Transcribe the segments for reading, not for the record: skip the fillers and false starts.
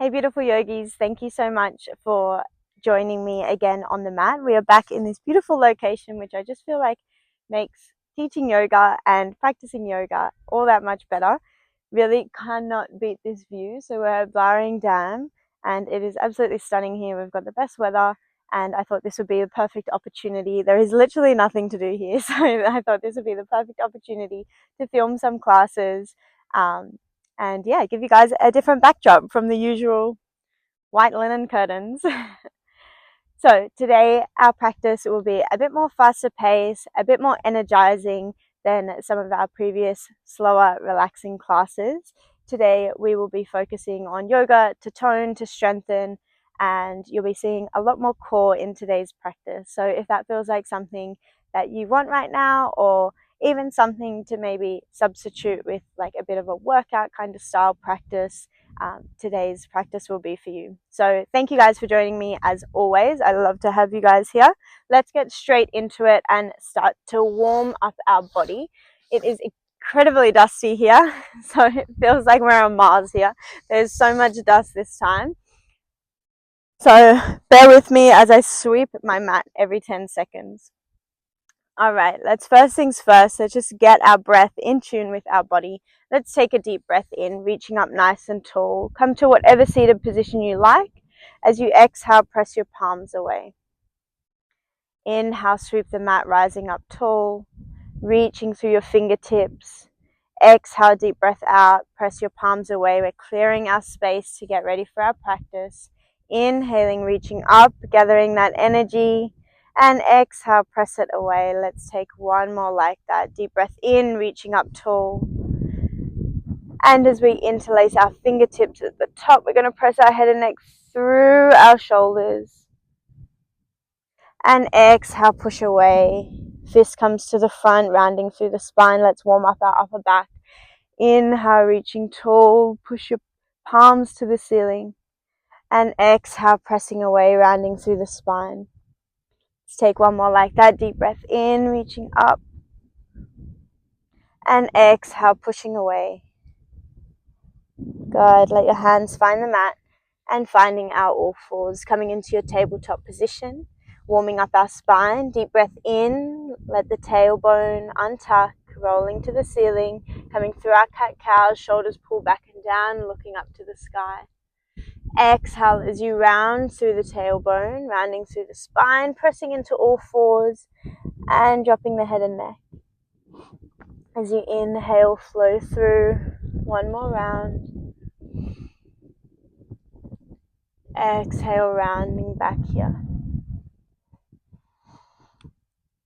Hey, beautiful yogis. Thank you so much for joining me again on the mat. We are back in this beautiful location, which I just feel like makes teaching yoga and practicing yoga all that much better. Really cannot beat this view. So we're at Blarang Dam and it is absolutely stunning here. We've got the best weather and I thought this would be a perfect opportunity. There is literally nothing to do here. So I thought this would be the perfect opportunity to film some classes. And yeah, give you guys a different backdrop from the usual white linen curtains. So today our practice will be a bit more faster pace, a bit more energizing than some of our previous slower, relaxing classes. Today we will be focusing on yoga to tone, to strengthen, and you'll be seeing a lot more core in today's practice. So if that feels like something that you want right now, or even something to maybe substitute with like a bit of a workout kind of style practice, today's practice will be for you. So thank you guys for joining me as always. I love to have you guys here. Let's get straight into it and start to warm up our body. It is incredibly dusty here, so it feels like we're on Mars here. There's so much dust this time. So bear with me as I sweep my mat every 10 seconds. All right, let's first things first, let's just get our breath in tune with our body. Let's take a deep breath in, reaching up nice and tall. Come to whatever seated position you like. As you exhale, press your palms away. Inhale, sweep the mat, rising up tall, reaching through your fingertips. Exhale, deep breath out, press your palms away. We're clearing our space to get ready for our practice. Inhaling, reaching up, gathering that energy. And exhale, press it away. Let's take one more like that. Deep breath in, reaching up tall. And as we interlace our fingertips at the top, we're going to press our head and neck through our shoulders. And exhale, push away. Fist comes to the front, rounding through the spine. Let's warm up our upper back. Inhale, reaching tall. Push your palms to the ceiling. And exhale, pressing away, rounding through the spine. Let's take one more like that. Deep breath in, reaching up. And exhale, pushing away. Good. Let your hands find the mat and finding our all fours. Coming into your tabletop position. Warming up our spine. Deep breath in. Let the tailbone untuck, rolling to the ceiling. Coming through our cat-cow. Shoulders pull back and down, looking up to the sky. Exhale as you round through the tailbone, rounding through the spine, pressing into all fours and dropping the head and neck. As you inhale, flow through. One more round. Exhale, rounding back here.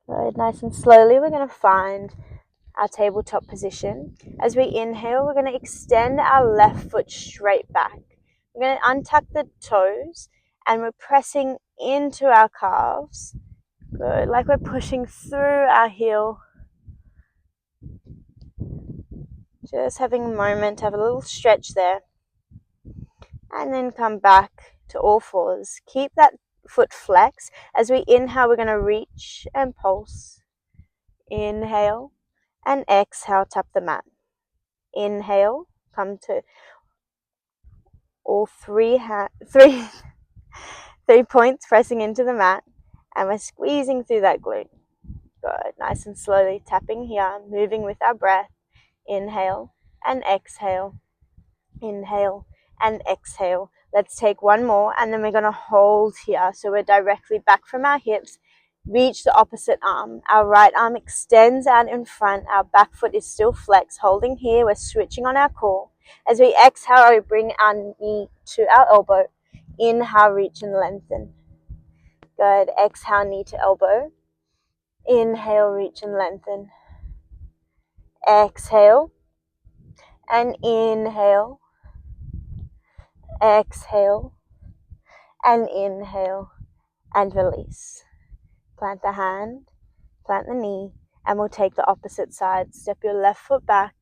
Good. Nice and slowly we're going to find our tabletop position. As we inhale, we're going to extend our left foot straight back. We're going to untuck the toes and we're pressing into our calves. Good, like we're pushing through our heel. Just having a moment to have a little stretch there. And then come back to all fours. Keep that foot flex. As we inhale, we're going to reach and pulse. Inhale and exhale, tap the mat. Inhale, come to all three points, pressing into the mat, and we're squeezing through that glute. Good. Nice and slowly tapping here, moving with our breath. Inhale and exhale. Inhale and exhale. Let's take one more and then we're going to hold here. So we're directly back from our hips. Reach the opposite arm. Our right arm extends out in front. Our back foot is still flexed. Holding here, we're switching on our core. As we exhale, we bring our knee to our elbow. Inhale, reach and lengthen. Good. Exhale, knee to elbow. Inhale, reach and lengthen. Exhale and inhale. Exhale and inhale and release. Plant the hand, plant the knee, and we'll take the opposite side. Step your left foot back,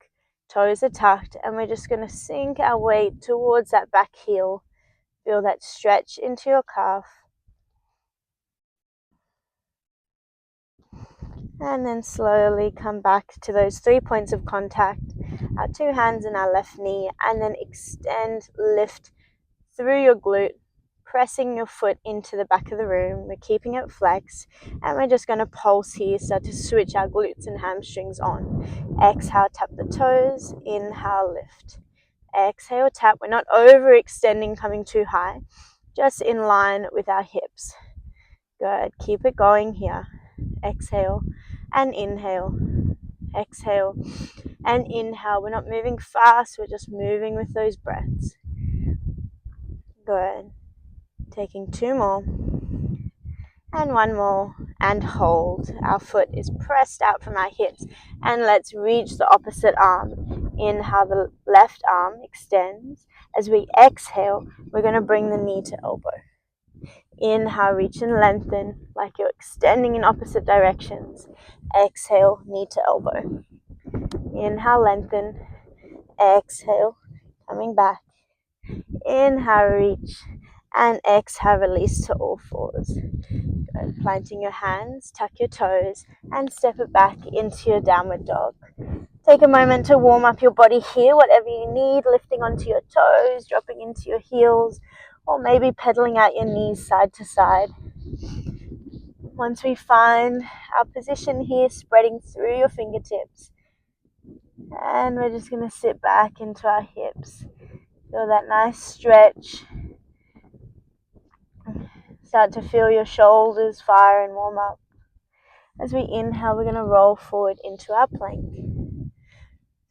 toes are tucked, and we're just going to sink our weight towards that back heel. Feel that stretch into your calf. And then slowly come back to those 3 points of contact. Our two hands in our left knee, and then extend, lift through your glute, pressing your foot into the back of the room. We're keeping it flexed, and we're just going to pulse here, start to switch our glutes and hamstrings on. Exhale, tap the toes. Inhale, lift. Exhale, tap. We're not overextending, coming too high, just in line with our hips. Good. Keep it going here. Exhale and inhale. Exhale and inhale. We're not moving fast, we're just moving with those breaths. Good. Taking 2 more. And 1 more. And hold. Our foot is pressed out from our hips. And let's reach the opposite arm. Inhale, the left arm extends. As we exhale, we're going to bring the knee to elbow. Inhale, reach and lengthen like you're extending in opposite directions. Exhale, knee to elbow. Inhale, lengthen. Exhale, coming back. Inhale, reach. And exhale, release to all fours. Good. Planting your hands, tuck your toes, and step it back into your downward dog. Take a moment to warm up your body here, whatever you need, lifting onto your toes, dropping into your heels, or maybe pedaling out your knees side to side. Once we find our position here, spreading through your fingertips, and we're just going to sit back into our hips. Feel that nice stretch. Start to feel your shoulders fire and warm up. As we inhale, we're going to roll forward into our plank.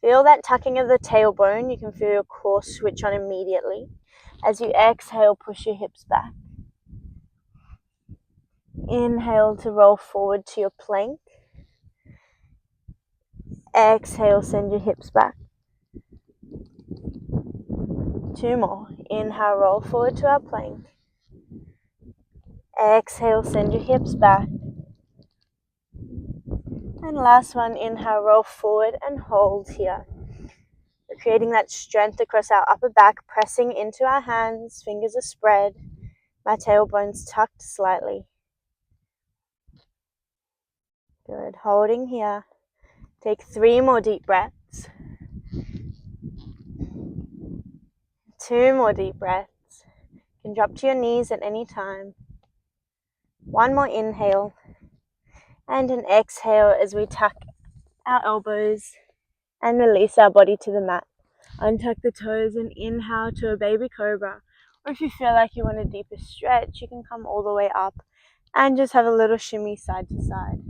Feel that tucking of the tailbone. You can feel your core switch on immediately. As you exhale, push your hips back. Inhale to roll forward to your plank. Exhale, send your hips back. 2 more. Inhale, roll forward to our plank. Exhale, send your hips back. And last one, inhale, roll forward and hold here. We're creating that strength across our upper back, pressing into our hands, fingers are spread, my tailbone's tucked slightly. Good, holding here. Take 3 more deep breaths. 2 more deep breaths. You can drop to your knees at any time. 1 more inhale. And an exhale as we tuck our elbows and release our body to the mat. Untuck the toes and inhale to a baby cobra. Or if you feel like you want a deeper stretch, you can come all the way up and just have a little shimmy side to side.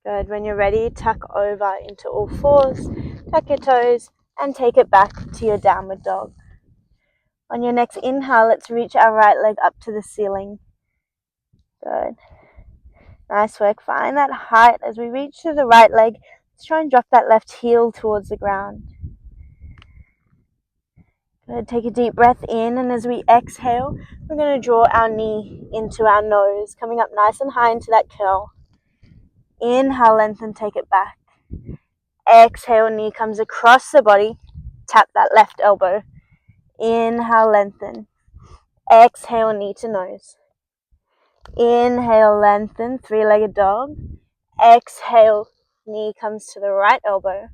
Good. When you're ready, tuck over into all fours, tuck your toes, and take it back to your downward dog. On your next inhale, let's reach our right leg up to the ceiling. Good. Nice work. Find that height as we reach to the right leg. Let's try and drop that left heel towards the ground. Good. Take a deep breath in, and as we exhale, we're going to draw our knee into our nose, coming up nice and high into that curl. Inhale, lengthen, take it back. Exhale, knee comes across the body. Tap that left elbow. Inhale, lengthen. Exhale, knee to nose. Inhale, lengthen, 3-legged dog. Exhale, knee comes to the right elbow.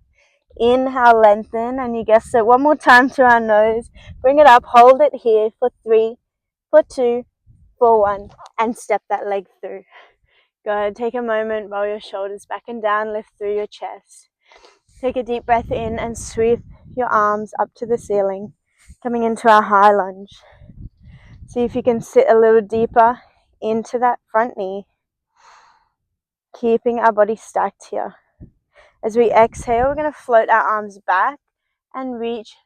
Inhale, lengthen, and you guessed it, 1 more time to our nose. Bring it up, hold it here for 3, for 2, for 1, and step that leg through. Good. Take a moment, roll your shoulders back and down, lift through your chest. Take a deep breath in and sweep your arms up to the ceiling, coming into our high lunge. See if you can sit a little deeper into that front knee, keeping our body stacked here. As we exhale, we're going to float our arms back and reach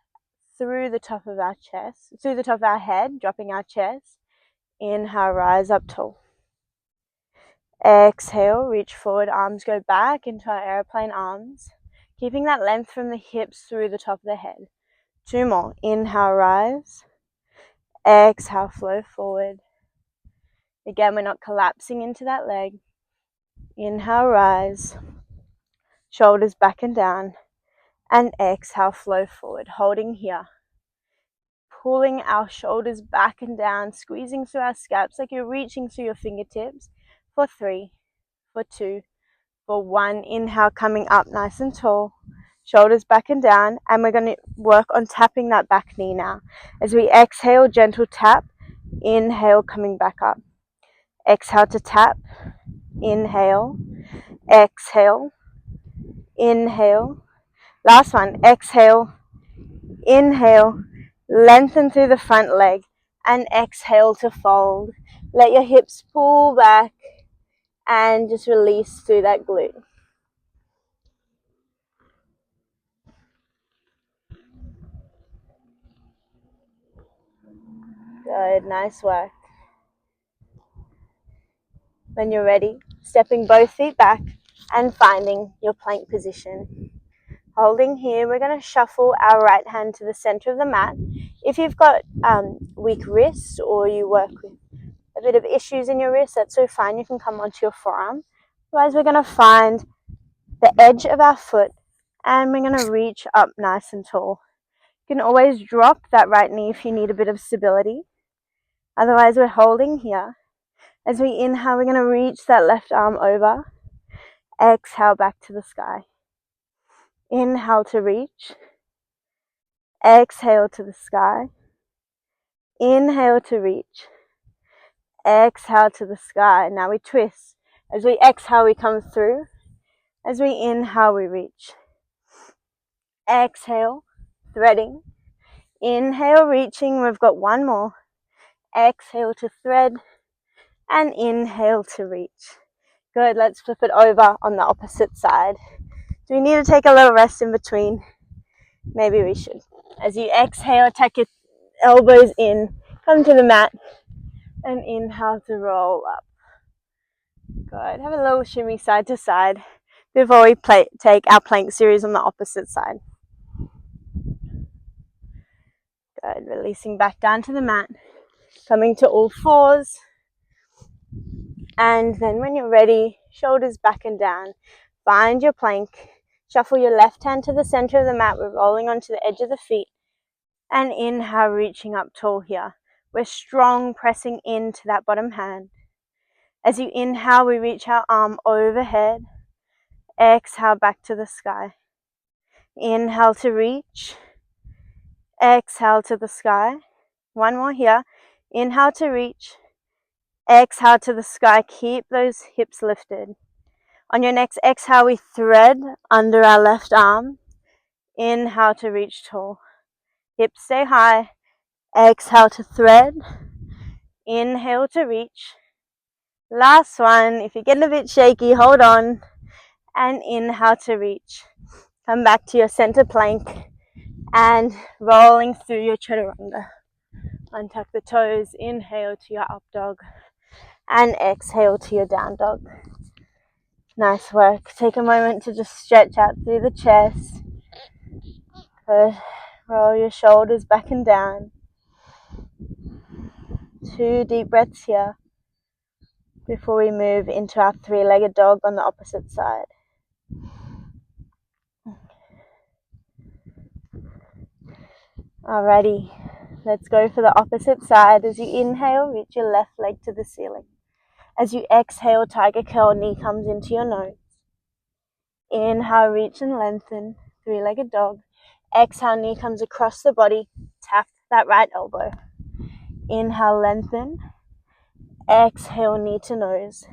through the top of our chest, through the top of our head, dropping our chest. Inhale, rise up tall. Exhale, reach forward, arms go back into our airplane arms, keeping that length from the hips through the top of the head. 2 more. Inhale, rise. Exhale, flow forward. Again, we're not collapsing into that leg. Inhale, rise. Shoulders back and down. And exhale, flow forward, holding here. Pulling our shoulders back and down, squeezing through our scaps like you're reaching through your fingertips. For 3, for 2, for 1. Inhale, coming up nice and tall. shoulders back and down, and we're going to work on tapping that back knee now. As we exhale, gentle tap, inhale, coming back up. Exhale to tap, inhale, exhale, inhale. Last one, exhale, inhale, lengthen through the front leg, and exhale to fold. Let your hips pull back and just release through that glute. Good, nice work. When you're ready, stepping both feet back and finding your plank position. Holding here, we're going to shuffle our right hand to the center of the mat. If you've got weak wrists or you work with a bit of issues in your wrist, that's so fine. You can come onto your forearm. Otherwise, we're going to find the edge of our foot and we're going to reach up nice and tall. You can always drop that right knee if you need a bit of stability. Otherwise, we're holding here. As we inhale, we're going to reach that left arm over. Exhale back to the sky. Inhale to reach. Exhale to the sky. Inhale to reach. Exhale to the sky. Now we twist. As we exhale, we come through. As we inhale, we reach. Exhale, threading. Inhale, reaching. We've got one more. Exhale to thread. And inhale to reach. Good, let's flip it over on the opposite side. Do we need to take a little rest in between? Maybe we should. As you exhale, tuck your elbows in, come to the mat, and inhale to roll up. Good, have a little shimmy side to side before we take our plank series on the opposite side. Good, releasing back down to the mat, coming to all fours. And then when you're ready, shoulders back and down, find your plank, shuffle your left hand to the center of the mat, we're rolling onto the edge of the feet, and inhale, reaching up tall here. We're strong, pressing into that bottom hand. As you inhale, we reach our arm overhead, exhale back to the sky. Inhale to reach, exhale to the sky. One more here, inhale to reach, exhale to the sky, keep those hips lifted. On your next exhale, we thread under our left arm. Inhale to reach tall. Hips stay high. Exhale to thread. Inhale to reach. Last one. If you're getting a bit shaky, hold on. And inhale to reach. Come back to your center plank and rolling through your chaturanga. Untuck the toes. Inhale to your up dog. And exhale to your down dog. Nice work. Take a moment to just stretch out through the chest. Good. Roll your shoulders back and down. 2 deep breaths here before we move into our three-legged dog on the opposite side. Alrighty, let's go for the opposite side. As you inhale, reach your left leg to the ceiling. As you exhale, tiger curl, knee comes into your nose. Inhale, reach and lengthen, three-legged dog. Exhale, knee comes across the body, tap that right elbow. Inhale, lengthen. Exhale, knee to nose.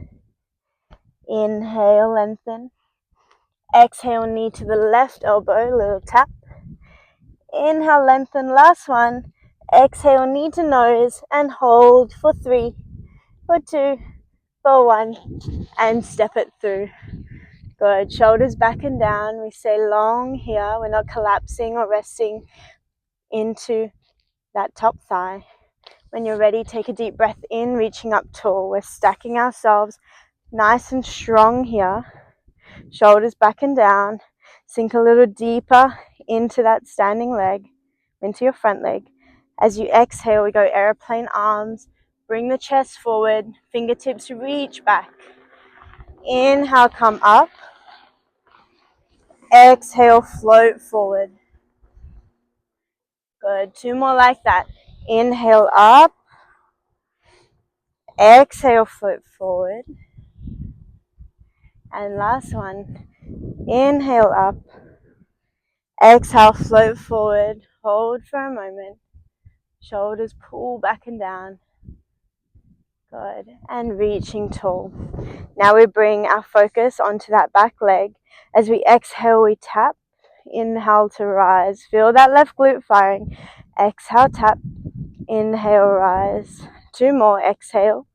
Inhale, lengthen. Exhale, knee to the left elbow, little tap. Inhale, lengthen, last one. Exhale, knee to nose, and hold for 3, for 2, for 1, and step it through. Good, shoulders back and down. We stay long here. We're not collapsing or resting into that top thigh. When you're ready, take a deep breath in, reaching up tall. We're stacking ourselves nice and strong here. Shoulders back and down. Sink a little deeper into that standing leg, into your front leg. As you exhale, we go airplane arms. Bring the chest forward. Fingertips reach back. Inhale, come up. Exhale, float forward. Good. 2 more like that. Inhale up. Exhale, float forward. And last one. Inhale up. Exhale, float forward, hold for a moment. Shoulders pull back and down. Good. And reaching tall. Now we bring our focus onto that back leg. As we exhale, we tap. Inhale to rise. Feel that left glute firing. Exhale, tap. Inhale, rise. 2 more. Exhale.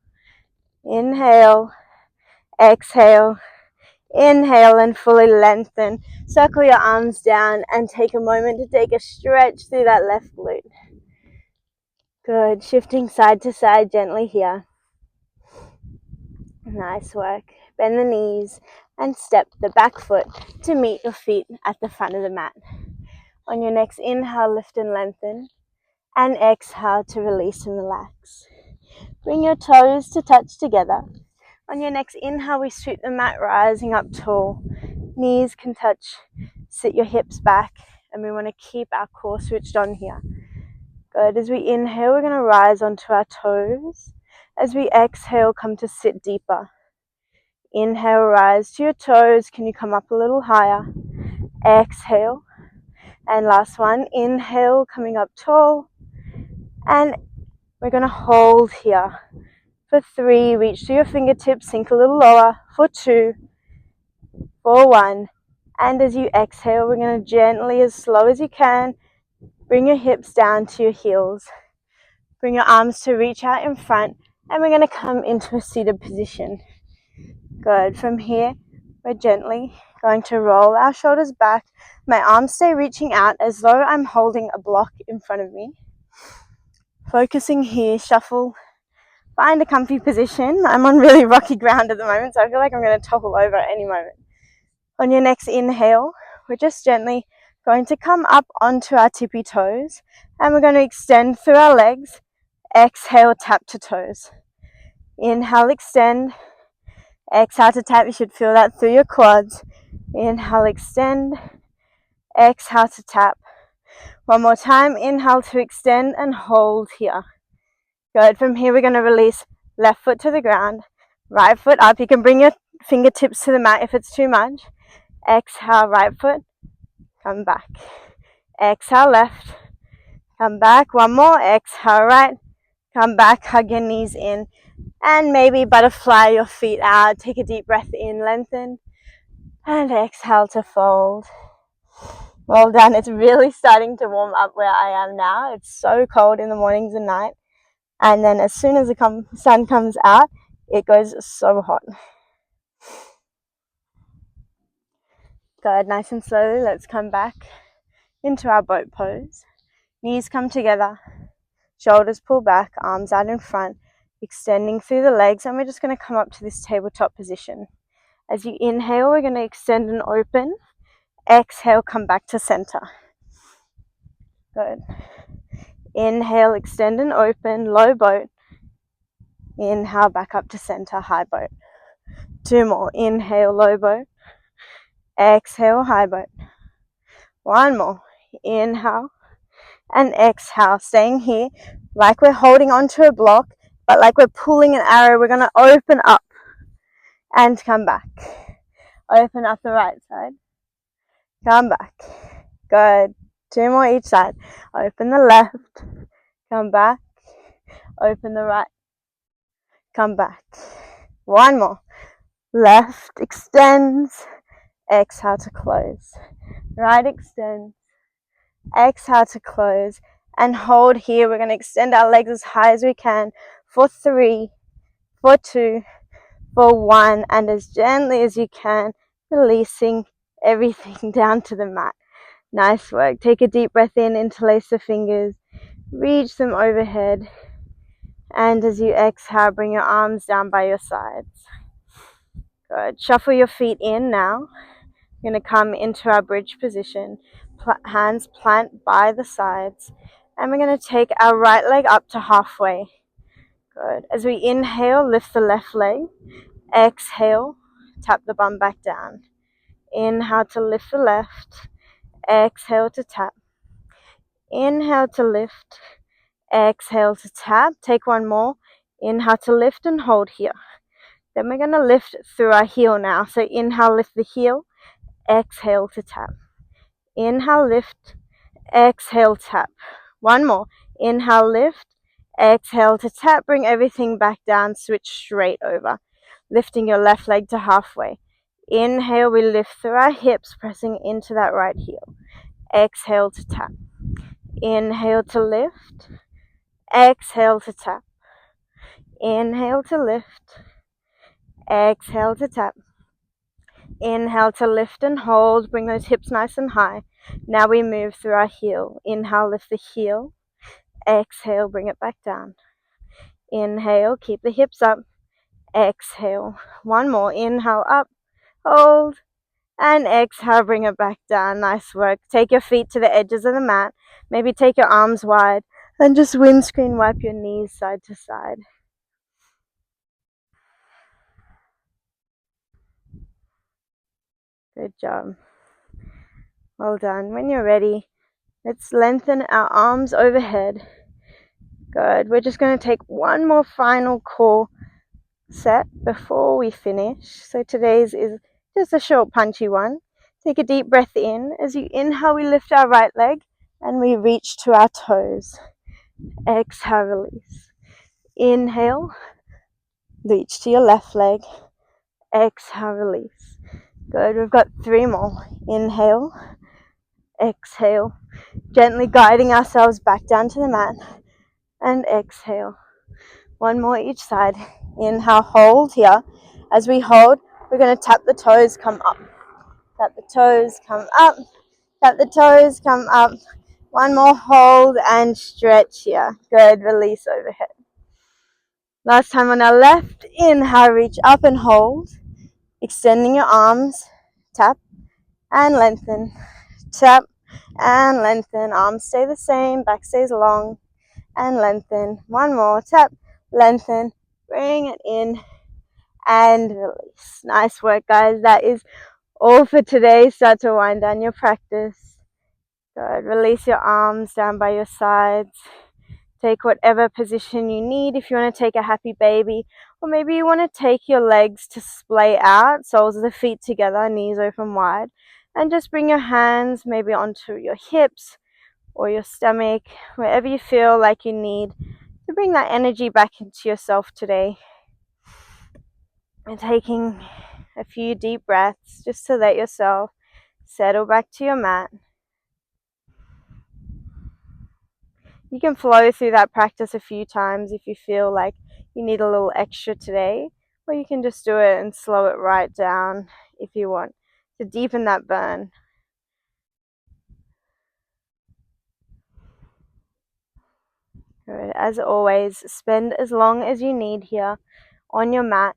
Inhale. Exhale. Inhale and fully lengthen. Circle your arms down and take a moment to take a stretch through that left glute. Good. Shifting side to side gently here. Nice work. Bend the knees and step the back foot to meet your feet at the front of the mat. On your next inhale, lift and lengthen. And exhale to release and relax. Bring your toes to touch together. On your next inhale, we sweep the mat rising up tall. Knees can touch. Sit your hips back. And we want to keep our core switched on here. Good. As we inhale, we're going to rise onto our toes. As we exhale, come to sit deeper. Inhale, rise to your toes. Can you come up a little higher? Exhale. And last one. Inhale, coming up tall. And we're going to hold here. For 3, reach to your fingertips, sink a little lower. For 2, for 1. And as you exhale, we're going to gently, as slow as you can, bring your hips down to your heels. Bring your arms to reach out in front. And we're going to come into a seated position. Good. From here, we're gently going to roll our shoulders back. My arms stay reaching out as though I'm holding a block in front of me. Focusing here, shuffle. Find a comfy position. I'm on really rocky ground at the moment, so I feel like I'm going to topple over at any moment. On your next inhale, we're just gently going to come up onto our tippy toes, and we're going to extend through our legs. Exhale, tap to toes. Inhale, extend. Exhale to tap. You should feel that through your quads. Inhale, extend. Exhale to tap. One more time. Inhale to extend and hold here. Good. From here, we're going to release left foot to the ground, right foot up. You can bring your fingertips to the mat if it's too much. Exhale, right foot. Come back. Exhale, left. Come back. One more. Exhale, right. Come back. Hug your knees in. And maybe butterfly your feet out. Take a deep breath in. Lengthen. And exhale to fold. Well done. It's really starting to warm up where I am now. It's so cold in the mornings and night. And then as soon as the sun comes out, it goes so hot. Good. Nice and slowly, let's come back into our boat pose. Knees come together. Shoulders pull back. Arms out in front. Extending through the legs. And we're just going to come up to this tabletop position. As you inhale, we're going to extend and open. Exhale, come back to center. Good. Inhale, extend and open, low boat. Inhale, back up to center, high boat. 2 more. Inhale, low boat. Exhale, high boat. 1 more. Inhale and exhale. Staying here like we're holding onto a block, but like we're pulling an arrow. We're going to open up and come back. Open up the right side. Come back. Good. 2 more each side. Open the left. Come back. Open the right. Come back. 1 more. Left extends. Exhale to close. Right extends. Exhale to close. And hold here. We're going to extend our legs as high as we can. For 3. For 2. For 1. And as gently as you can. Releasing everything down to the mat. Nice work. Take a deep breath in. Interlace the fingers. Reach them overhead. And as you exhale, bring your arms down by your sides. Good. Shuffle your feet in now. We're going to come into our bridge position. Hands plant by the sides. And we're going to take our right leg up to halfway. Good. As we inhale, lift the left leg. Exhale, tap the bum back down. Inhale to lift the left. Exhale to tap. Inhale to lift. Exhale to tap. Take 1 more. Inhale to lift and hold here. Then we're going to lift through our heel now. So inhale, lift the heel. Exhale to tap. Inhale, lift. Exhale, tap. One more. Inhale, lift. Exhale to tap. Bring everything back down. Switch straight over. Lifting your left leg to halfway. Inhale, we lift through our hips, pressing into that right heel. Exhale to tap. Inhale to lift. Exhale to tap. Inhale to lift. Exhale to tap. Inhale to lift and hold. Bring those hips nice and high. Now we move through our heel. Inhale, lift the heel. Exhale, bring it back down. Inhale, keep the hips up. Exhale. One more. Inhale, up. Hold. And exhale, bring it back down. Nice work. Take your feet to the edges of the mat. Maybe take your arms wide. And just windscreen wipe your knees side to side. Good job. Well done. When you're ready, let's lengthen our arms overhead. Good. We're just going to take one more final core set before we finish. So today's is just a short punchy one. Take a deep breath in. As you inhale, we lift our right leg and we reach to our toes. Exhale, release. Inhale, reach to your left leg. Exhale, release. Good. We've got 3 more. Inhale, exhale, gently guiding ourselves back down to the mat, and exhale. 1 more each side. Inhale, hold here. As we hold, we're going to tap the toes, come up. Tap the toes, come up. Tap the toes, come up. 1 more, hold and stretch here. Good. Release overhead. Last time on our left. Inhale, reach up and hold. Extending your arms. Tap and lengthen. Tap and lengthen. Arms stay the same. Back stays long. And lengthen. 1 more. Tap, lengthen. Bring it in and release. Nice work, guys. That is all for today. Start to wind down your practice. Good. Release your arms down by your sides. Take whatever position you need. If you want to take a happy baby, or maybe you want to take your legs to splay out, soles of the feet together, knees open wide, and just bring your hands maybe onto your hips or your stomach, wherever you feel like you need to bring that energy back into yourself today. And taking a few deep breaths just to let yourself settle back to your mat. You can flow through that practice a few times if you feel like you need a little extra today, or you can just do it and slow it right down if you want to deepen that burn. Good. As always, spend as long as you need here on your mat,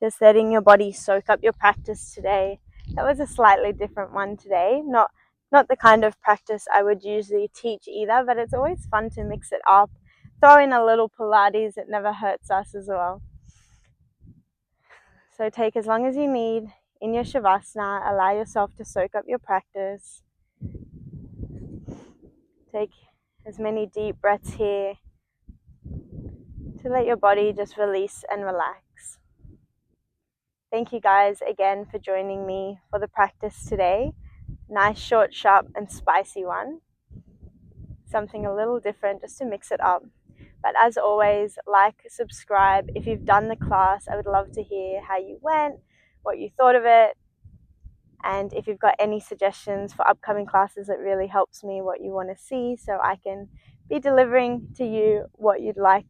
just letting your body soak up your practice today. That was a slightly different one today, not the kind of practice I would usually teach either, but it's always fun to mix it up. Throw in a little Pilates, it never hurts us as well. So take as long as you need in your Shavasana. Allow yourself to soak up your practice. Take as many deep breaths here to let your body just release and relax. Thank you guys again for joining me for the practice today. Nice, short, sharp, and spicy one. Something a little different just to mix it up. But as always, like, subscribe. If you've done the class, I would love to hear how you went, what you thought of it. And if you've got any suggestions for upcoming classes, it really helps me what you want to see, so I can be delivering to you what you'd like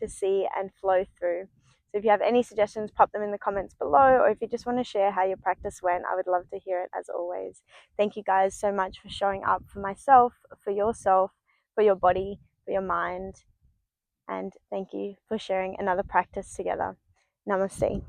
to see and flow through. So if you have any suggestions, pop them in the comments below, or if you just want to share how your practice went, I would love to hear it as always. Thank you guys so much for showing up for myself, for yourself, for your body, for your mind. And thank you for sharing another practice together. Namaste.